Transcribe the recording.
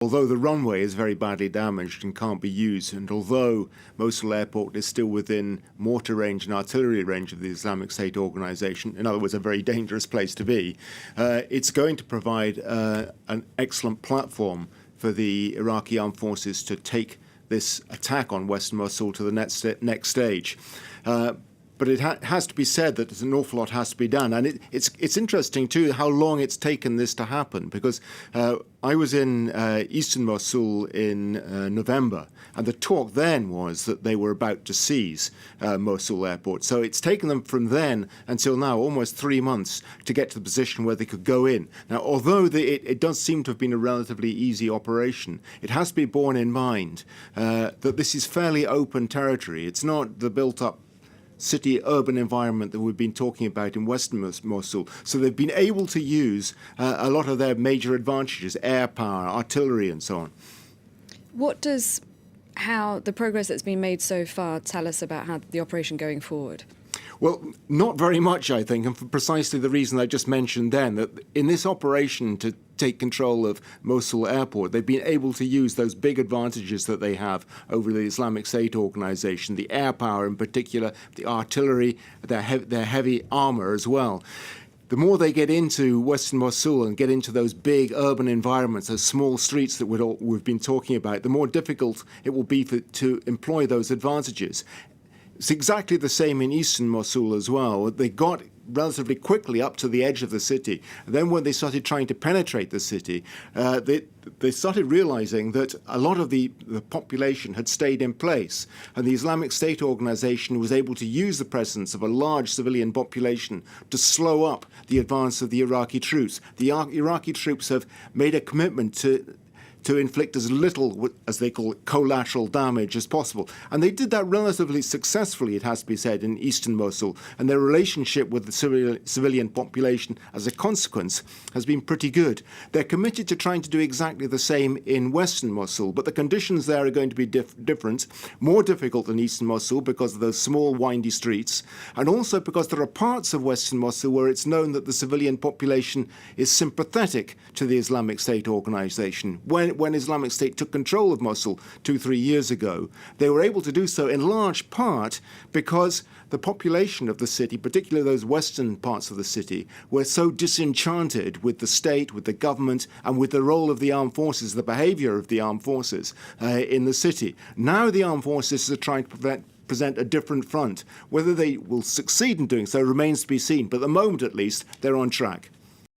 Although the runway is very badly damaged and can't be used, and although Mosul Airport is still within mortar range and artillery range of the Islamic State organization, in other words, a very dangerous place to be, it's going to provide an excellent platform for the Iraqi armed forces to take this attack on Western Mosul to the next stage. But it has to be said that an awful lot has to be done. And it's interesting, too, how long it's taken this to happen, because I was in eastern Mosul in November, and the talk then was that they were about to seize Mosul Airport. So it's taken them from then until now almost 3 months to get to the position where they could go in. Now, although it does seem to have been a relatively easy operation, it has to be borne in mind that this is fairly open territory. It's not the built-up city-urban environment that we've been talking about in Western Mosul. So they've been able to use a lot of their major advantages, air power, artillery, and so on. What does how the progress that's been made so far tell us about how the operation going forward? Well, not very much, I think, and for precisely the reason I just mentioned then, that in this operation to take control of Mosul Airport, they've been able to use those big advantages that they have over the Islamic State organization, the air power in particular, the artillery, their heavy armor as well. The more they get into Western Mosul and get into those big urban environments, those small streets that we've been talking about, the more difficult it will be to employ those advantages. It's exactly the same in eastern Mosul as well. They got relatively quickly up to the edge of the city. And then when they started trying to penetrate the city, they started realizing that a lot of the population had stayed in place. And the Islamic State organization was able to use the presence of a large civilian population to slow up the advance of the Iraqi troops. The Iraqi troops have made a commitment to inflict as little, as they call it, collateral damage as possible. And they did that relatively successfully, it has to be said, in eastern Mosul. And their relationship with the civilian population, as a consequence, has been pretty good. They're committed to trying to do exactly the same in western Mosul, but the conditions there are going to be different, more difficult than eastern Mosul because of those small, windy streets, and also because there are parts of western Mosul where it's known that the civilian population is sympathetic to the Islamic State organization. When Islamic State took control of Mosul 2-3 years ago, they were able to do so in large part because the population of the city, particularly those western parts of the city, were so disenchanted with the state, with the government, and with the role of the armed forces, the behavior of the armed forces in the city. Now the armed forces are trying to present a different front. Whether they will succeed in doing so remains to be seen, but at the moment at least, they're on track.